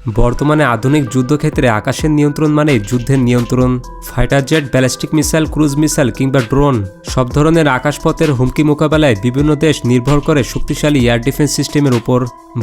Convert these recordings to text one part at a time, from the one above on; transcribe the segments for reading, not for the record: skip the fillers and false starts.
বর্তমানে আধুনিক যুদ্ধক্ষেত্রে আকাশের নিয়ন্ত্রণ মানে যুদ্ধের নিয়ন্ত্রণ। Fighter jet, ballistic missile, cruise missile কিংবা ড্রোন সব ধরনের আকাশপথের হুমকি মোকাবেলায় বিভিন্ন দেশ নির্ভর করে শক্তিশালী এয়ার ডিফেন্স সিস্টেমের উপর।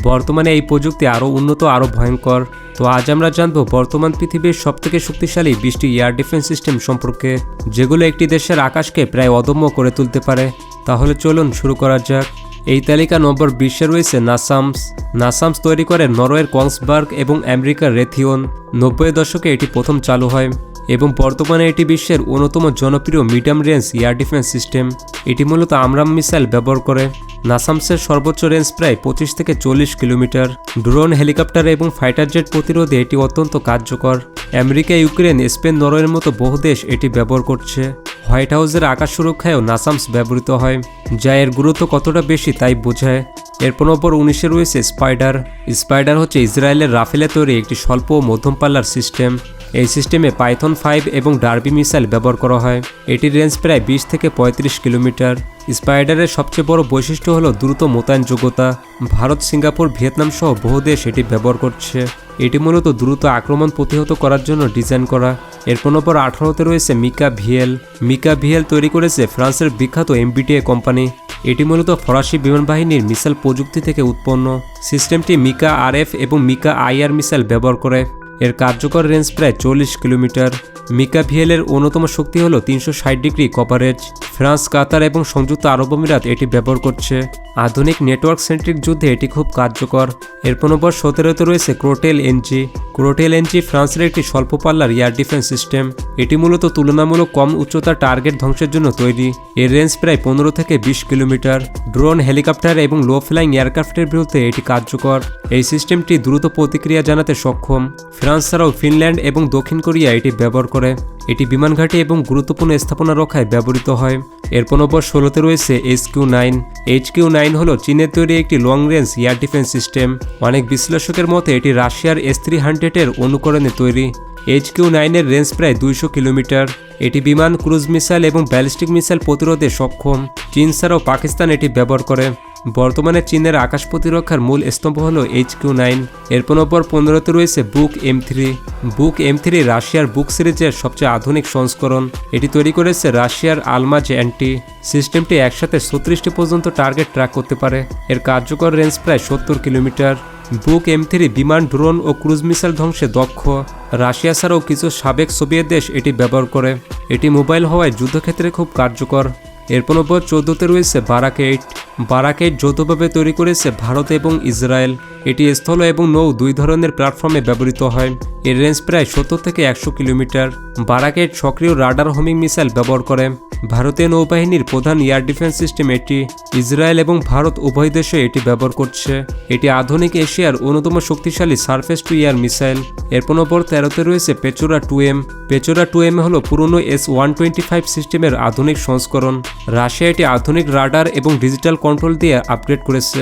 বর্তমানে এই প্রযুক্তি আরও উন্নত, আরও ভয়ঙ্কর। তো আজ আমরা জানব বর্তমান পৃথিবীর সবথেকে শক্তিশালী 20টি এয়ার ডিফেন্স সিস্টেম সম্পর্কে, যেগুলো একটি দেশের আকাশকে প্রায় অদম্য করে তুলতে পারে। তাহলে চলুন শুরু করা যাক। এই তালিকা নম্বর 20-এ রয়েছে নাসামস। নাসামস তৈরি করে নরওয়ের কংসবার্গ এবং আমেরিকার রেথিওন। 90-এর দশকে এটি প্রথম চালু হয় এবং বর্তমানে এটি বিশ্বের অন্যতম জনপ্রিয় medium range air defence system. এটি মূলত আমরাম মিসাইল ব্যবহার করে। নাসামসের সর্বোচ্চ রেঞ্জ প্রায় 25 থেকে 40 কিলোমিটার। ড্রোন, হেলিকপ্টার এবং ফাইটার জেট প্রতিরোধে এটি অত্যন্ত কার্যকর। আমেরিকা, ইউক্রেন, স্পেন, নরওয়ের মতো বহু দেশ এটি ব্যবহার করছে। হোয়াইট হাউসের আকাশ সুরক্ষায়ও নাসামস ব্যবহৃত হয়, যা এর গুরুত্ব কতটা বেশি তাই বোঝায়। এরপর নম্বর 19-এ রয়েছে স্পাইডার। স্পাইডার হচ্ছে ইসরায়েলের রাফেলে তৈরি একটি স্বল্প ও মধ্যম পাল্লার সিস্টেম। এই সিস্টেমে পাইথন 5 এবং ডার্বি মিসাইল ব্যবহার করা হয়। এটির রেঞ্জ প্রায় 20 থেকে 35 কিলোমিটার। স্পাইডারের সবচেয়ে বড় বৈশিষ্ট্য হল দ্রুত মোতায়েনযোগ্যতা। ভারত, সিঙ্গাপুর, ভিয়েতনাম সহ বহু দেশ এটি ব্যবহার করছে। এটি মূলত দ্রুত আক্রমণ প্রতিহত করার জন্য ডিজাইন করা। এরপর নম্বর 18-তে রয়েছে মিকা ভিএল। মিকা ভিএল তৈরি করেছে ফ্রান্সের বিখ্যাত এমবিটিএ কোম্পানি। এটি মূলত ফরাসি বিমান বাহিনীর মিসাইল প্রযুক্তি থেকে উৎপন্ন। সিস্টেমটি মিকা আরএফ এবং মিকা আইআর মিসাইল ব্যবহার করে। এর কার্যকর রেঞ্জ প্রায় 40 কিলোমিটার। মিকা ভিএলের অন্যতম শক্তি হল 360 ডিগ্রি কভারেজ। ফ্রান্স, কাতার এবং সংযুক্ত আরব আমিরাত এটি ব্যবহার করছে। আধুনিক নেটওয়ার্ক সেন্ট্রিক যুদ্ধে এটি খুব কার্যকর। এরপর নম্বর 17-তে রয়েছে ক্রোটেল এনজি। ক্রোটেল এনজি ফ্রান্সের একটি স্বল্প পাল্লার এয়ার ডিফেন্স সিস্টেম। এটি মূলত তুলনামূলক কম উচ্চতার টার্গেট ধ্বংসের জন্য তৈরি। এর রেঞ্জ প্রায় 15 থেকে 20 কিলোমিটার। ড্রোন, হেলিকপ্টার এবং লো ফ্লাইং এয়ারক্রাফটের বিরুদ্ধে এটি কার্যকর। এই সিস্টেমটি দ্রুত প্রতিক্রিয়া জানাতে সক্ষম। ফ্রান্স ছাড়াও ফিনল্যান্ড এবং দক্ষিণ কোরিয়া এটি ব্যবহার করে। এটি বিমান ঘাঁটি এবং গুরুত্বপূর্ণ স্থাপনা রক্ষায় ব্যবহৃত হয়। এরপর নম্বর 16-তে রয়েছে HQ-9। HQ-9 হল চীনের তৈরি একটি long range air defence system. অনেক বিশ্লেষকের মতে এটি রাশিয়ার S-300-এর অনুকরণে তৈরি। HQ-9 এর রেঞ্জ প্রায় 200 কিলোমিটার। এটি বিমান, ক্রুজ মিসাইল এবং ব্যালিস্টিক মিসাইল প্রতিরোধে সক্ষম। চীন ছাড়াও পাকিস্তান এটি ব্যবহার করে। বর্তমানে চীনের আকাশ প্রতিরক্ষার মূল স্তম্ভ হল HQ-9। এরপর নম্বর 15-তে রয়েছে বুক M3। বুক M3 রাশিয়ার বুক সিরিজের সবচেয়ে আধুনিক সংস্করণ। এটি তৈরি করেছে রাশিয়ার আলমাজ অ্যান্টি। সিস্টেমটি একসাথে 36টি পর্যন্ত টার্গেট ট্র্যাক করতে পারে। এর কার্যকর রেঞ্জ প্রায় 70 কিলোমিটার। বুক M3 বিমান, ড্রোন ও ক্রুজ মিসাইল ধ্বংসে দক্ষ। রাশিয়া ছাড়াও কিছু সাবেক সোভিয়েত দেশ এটি ব্যবহার করে। এটি মোবাইল হওয়ায় যুদ্ধক্ষেত্রে খুব কার্যকর। এরপর নম্বর 14-তে রয়েছে বারাক 8। বারাক 8 যৌথভাবে তৈরি করেছে ভারত এবং ইসরায়েল। এটি স্থল এবং নৌ দুই ধরনের প্ল্যাটফর্মে ব্যবহৃত হয়। এর রেঞ্জ প্রায় 70 থেকে 100 কিলোমিটার। বারাক 8 সক্রিয় রাডার হোমিং মিসাইল ব্যবহার করে। ভারতীয় নৌবাহিনীর প্রধান এয়ার ডিফেন্স সিস্টেম এটি। ইসরায়েল এবং ভারত উভয় দেশে এটি ব্যবহার করছে। এটি আধুনিক এশিয়ার অন্যতম শক্তিশালী সারফেস টু এয়ার মিসাইল। এরপর নম্বর 13-তে রয়েছে পেচোরা 2M। পেচোরা 2M হল পুরনো S-125 সিস্টেমের আধুনিক সংস্করণ। রাশিয়া এটি আধুনিক রাডার এবং ডিজিটাল কন্ট্রোল দিয়ে আপগ্রেড করেছে।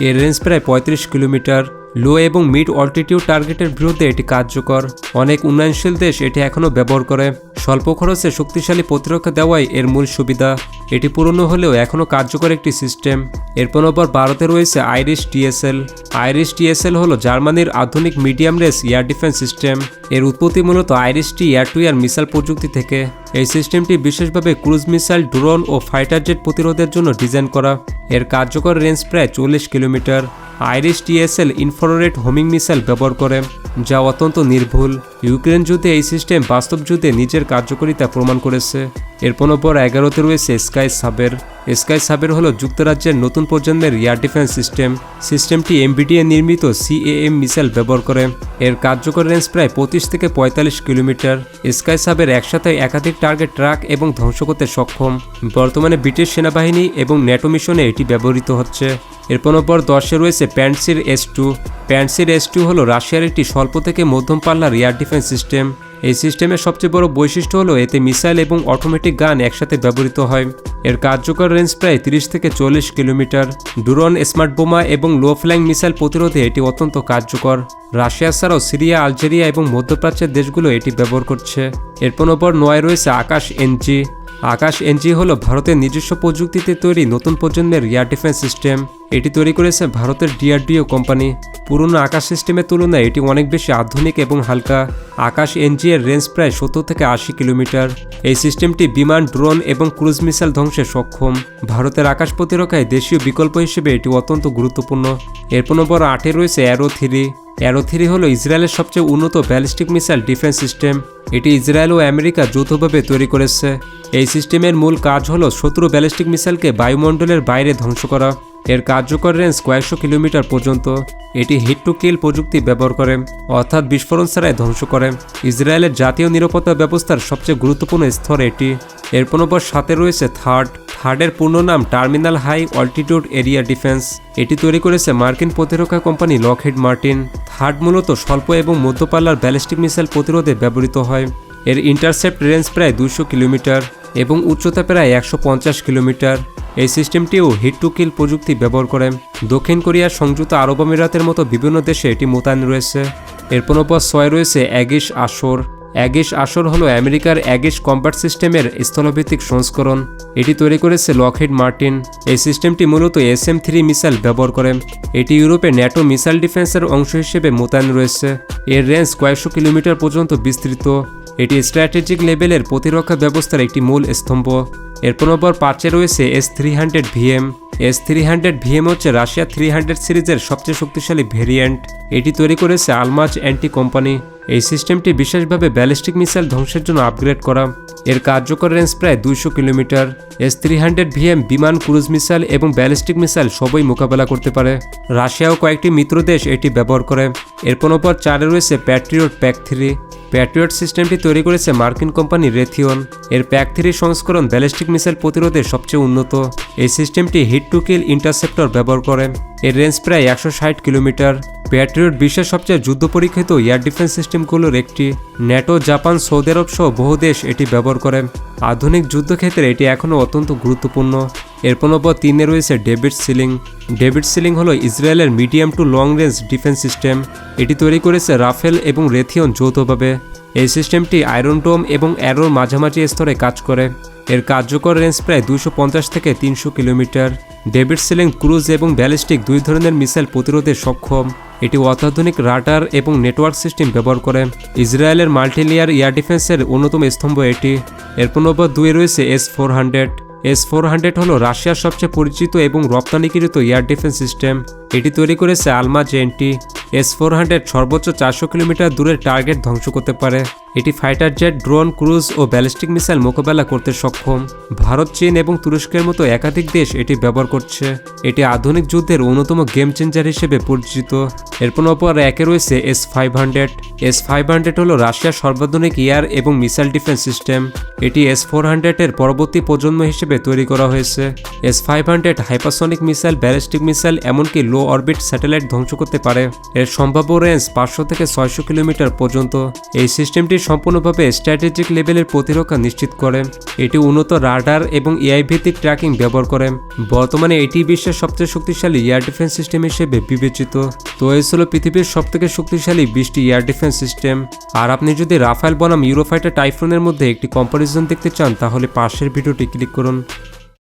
এর রেঞ্জ প্রায় 35 কিলোমিটার। লো এবং মিড অল্টিটিউড টার্গেটের বিরুদ্ধে এটি কার্যকর। অনেক উন্নয়নশীল দেশ এটি এখনও ব্যবহার করে। স্বল্প খরচে শক্তিশালী প্রতিরক্ষা দেওয়াই এর মূল সুবিধা। এটি পুরনো হলেও এখনও কার্যকর একটি সিস্টেম। এরপর নম্বর 12-তে রয়েছে আইরিশ TSL। আইরিশ TSL হল জার্মানির আধুনিক medium range air defence system. এর উৎপত্তি মূলত Irish air two air missile প্রযুক্তি থেকে। এই সিস্টেমটি বিশেষভাবে ক্রুজ মিসাইল, ড্রোন ও ফাইটার জেট প্রতিরোধের জন্য ডিজাইন করা। এর কার্যকর রেঞ্জ প্রায় 40 kilometre. Irish TSL infrared homing missile ব্যবহার করে, যা অত্যন্ত নির্ভুল। ইউক্রেন যুদ্ধে এই সিস্টেম বাস্তব যুদ্ধে নিজের কার্যকারিতা প্রমাণ করেছে। এরপর নম্বর 11-তে রয়েছে স্কাই সাবের। স্কাই সাবের হল যুক্তরাজ্যের নতুন প্রজন্মের এয়ার ডিফেন্স সিস্টেম। সিস্টেমটি এমবিডিএ নির্মিত CAM মিসাইল ব্যবহার করে। এর কার্যকর রেঞ্জ প্রায় 25 থেকে 45 কিলোমিটার। স্কাই সাবের একসাথে একাধিক টার্গেট ট্র্যাক এবং ধ্বংস করতে সক্ষম। বর্তমানে ব্রিটিশ সেনাবাহিনী এবং ন্যাটো মিশনে এটি ব্যবহৃত হচ্ছে। এরপর নম্বর 10-এ রয়েছে প্যান্টসির S2। প্যান্টসির S2 হল রাশিয়ার একটি স্বল্প থেকে মধ্যম পাল্লার এয়ার ডিফেন্স সিস্টেম। এই সিস্টেমের সবচেয়ে বড় বৈশিষ্ট্য হলো এতে মিসাইল এবং অটোমেটিক গান একসাথে ব্যবহৃত হয়। এর কার্যকর রেঞ্জ প্রায় 30 থেকে 40 কিলোমিটার। ড্রোন, স্মার্ট বোমা এবং লো ফ্লাইং মিসাইল প্রতিরোধে এটি অত্যন্ত কার্যকর। রাশিয়া ছাড়াও সিরিয়া, আলজেরিয়া এবং মধ্যপ্রাচ্যের দেশগুলো এটি ব্যবহার করছে। এরপর নম্বর 9-এ রয়েছে আকাশ NG। আকাশ এনজি হলো ভারতের নিজস্ব প্রযুক্তিতে তৈরি নতুন প্রজন্মের এয়ার ডিফেন্স সিস্টেম। এটি তৈরি করেছে ভারতের ডিআরডিও কোম্পানি। পুরনো আকাশ সিস্টেমের তুলনায় এটি অনেক বেশি আধুনিক এবং হালকা। আকাশ এনজি এর রেঞ্জ প্রায় 70 থেকে 80 কিলোমিটার। এই সিস্টেমটি বিমান, ড্রোন এবং ক্রুজ মিসাইল ধ্বংসে সক্ষম। ভারতের আকাশ প্রতিরক্ষায় দেশীয় বিকল্প হিসেবে এটি অত্যন্ত গুরুত্বপূর্ণ। এরপর নম্বর 8-এ রয়েছে অ্যারো 3। অ্যারো 3 হলো ইসরায়েলের সবচেয়ে উন্নত ব্যালিস্টিক মিসাইল ডিফেন্স সিস্টেম। এটি ইসরায়েল ও আমেরিকা যৌথভাবে তৈরি করেছে। এই সিস্টেমের মূল কাজ হলো শত্রু ব্যালিস্টিক মিসাইলকে বায়ুমণ্ডলের বাইরে ধ্বংস করা। এর কার্যকর রেঞ্জ কয়েকশো কিলোমিটার পর্যন্ত। এটি হিট টু কিল প্রযুক্তি ব্যবহার করে, অর্থাৎ বিস্ফোরণ ছাড়াই ধ্বংস করে। ইসরায়েলের জাতীয় নিরাপত্তা ব্যবস্থার সবচেয়ে গুরুত্বপূর্ণ স্তর এটি। এরপর নম্বর 7-এ রয়েছে থার্ডের পূর্ণ নাম terminal high altitude area defence. এটি তৈরি করেছে মার্কিন প্রতিরক্ষা কোম্পানি লকহিড মার্টিন। থার্ড মূলত স্বল্প এবং মধ্যপাল্লার ব্যালিস্টিক মিসাইল প্রতিরোধে ব্যবহৃত হয়। এর ইন্টারসেপ্ট রেঞ্জ প্রায় 200 কিলোমিটার এবং উচ্চতা প্রায় 150 কিলোমিটার। এই সিস্টেমটিও হিট টু কিল প্রযুক্তি ব্যবহার করে। দক্ষিণ কোরিয়া, সংযুক্ত আরব আমিরাতের মতো বিভিন্ন দেশে এটি মোতায়েন রয়েছে। এরপর নম্বর 6 রয়েছে অ্যাগিস আসর। অ্যাগিস আসর হলো আমেরিকার অ্যাগিস কম্ব্যাট সিস্টেমের স্থলভিত্তিক সংস্করণ। এটি তৈরি করেছে লকহিড মার্টিন। এই সিস্টেমটি মূলত SM-3 মিসাইল ব্যবহার করে। এটি ইউরোপে ন্যাটো মিসাইল ডিফেন্সের অংশ হিসেবে মোতায়েন রয়েছে। এর রেঞ্জ কয়েকশো কিলোমিটার পর্যন্ত বিস্তৃত। এটি স্ট্র্যাটেজিক লেভেলের প্রতিরক্ষা ব্যবস্থার একটি মূল স্তম্ভ। এরপর নম্বর 5-এ রয়েছে S-300VM। S-300VM হচ্ছে রাশিয়া 300 সিরিজের সবচেয়ে শক্তিশালী ভেরিয়েন্ট। এটি তৈরি করেছে আলমাজ অ্যান্টি কোম্পানি। এই সিস্টেমটি বিশেষভাবে ব্যালিস্টিক মিসাইল ধ্বংসের জন্য আপগ্রেড করা। এর কার্যকর রেঞ্জ প্রায় 200 কিলোমিটার। S-300VM বিমান, ক্রুজ মিসাইল এবং ব্যালিস্টিক মিসাইল সবই মোকাবেলা করতে পারে। রাশিয়া ও কয়েকটি মিত্র দেশ এটি ব্যবহার করে। এরপর নম্বর 4-এ রয়েছে প্যাট্রিয়ট প্যাক-3। প্যাট্রিয়ট সিস্টেমটি তৈরি করেছে মার্কিন কোম্পানি রেথিয়ন। এর প্যাক-3 সংস্করণ ব্যালিস্টিক মিসাইল প্রতিরোধে সবচেয়ে উন্নত। এই সিস্টেমটি হিট টু কিল ইন্টারসেপ্টর ব্যবহার করে। এর রেঞ্জ প্রায় 160 কিলোমিটার। প্যাট্রিয়ট বিশ্বের সবচেয়ে যুদ্ধ পরীক্ষিত এয়ার ডিফেন্স সিস্টেমগুলোর একটি। ন্যাটো, জাপান, সৌদি আরব সহ বহু দেশ এটি ব্যবহার করে। আধুনিক যুদ্ধক্ষেত্রে এটি এখনও অত্যন্ত গুরুত্বপূর্ণ। এরপর নম্বর 3-এ রয়েছে ডেভিড সিলিং। ডেভিড সিলিং হলো ইসরায়েলের medium to long range defence system. এটি তৈরি করেছে রাফেল এবং রেথিয়ন যৌথভাবে। এই সিস্টেমটি আয়রন ডোম এবং অ্যারোর মাঝামাঝি স্তরে কাজ করে। এর কার্যকর রেঞ্জ প্রায় 250 থেকে 300 কিলোমিটার। ডেভিড সিলিং ক্রুজ এবং ব্যালিস্টিক দুই ধরনের মিসাইল প্রতিরোধে সক্ষম। এটি অত্যাধুনিক রাডার এবং নেটওয়ার্ক সিস্টেম ব্যবহার করে। ইসরায়েলের মাল্টিলেয়ার এয়ার ডিফেন্সের অন্যতম স্তম্ভ এটি। এরপর নম্বর 2-এ রয়েছে S-400। S-400 হলো রাশিয়ার সবচেয়ে পরিচিত এবং রপ্তানিকৃত এয়ার ডিফেন্স সিস্টেম। এটি তৈরি করেছে আলমাজ এনটি। S-400 সর্বোচ্চ 400 কিলোমিটার দূরের টার্গেট ধ্বংস করতে পারে। এটি ফাইটার জেট, ড্রোন, ক্রুজ ও ব্যালিস্টিক মিসাইল মোকাবেলা করতে সক্ষম। ভারত, চীন এবং তুরস্কের মতো একাধিক দেশ এটি ব্যবহার করছে। এটি আধুনিক যুদ্ধের অন্যতম গেম চেঞ্জার হিসেবে পরিচিত। এরপর নম্বর 1-এ রয়েছে S-500। S-500 হলো রাশিয়ার সর্বাধুনিক এয়ার এবং মিসাইল ডিফেন্স সিস্টেম। এটি S-400 এর পরবর্তী প্রজন্ম হিসেবে তৈরি করা হয়েছে। S-500 hypersonic missile, ballistic missile, এমনকি লো অরবিট স্যাটেলাইট ধ্বংস করতে পারে। এর সম্ভাব্য রেঞ্জ 500 থেকে 600 কিলোমিটার পর্যন্ত। এই সিস্টেমটি সম্পূর্ণভাবে স্ট্র্যাটেজিক লেভেলের প্রতিরক্ষা নিশ্চিত করে। এটি উন্নত রাডার এবং এআই ভিত্তিক ট্র্যাকিং ব্যবহার করে। বর্তমানে এটি বিশ্বের সবচেয়ে শক্তিশালী এয়ার ডিফেন্স সিস্টেম হিসেবে বিবেচিত। তো এই ছিল পৃথিবীর সবথেকে শক্তিশালী 20টি এয়ার ডিফেন্স সিস্টেম। আর আপনি যদি রাফায়েল বনাম ইউরোফাইটার টাইফুনের মধ্যে একটি কম্পারিজন দেখতে চান তাহলে পাশের ভিডিওটি ক্লিক করুন।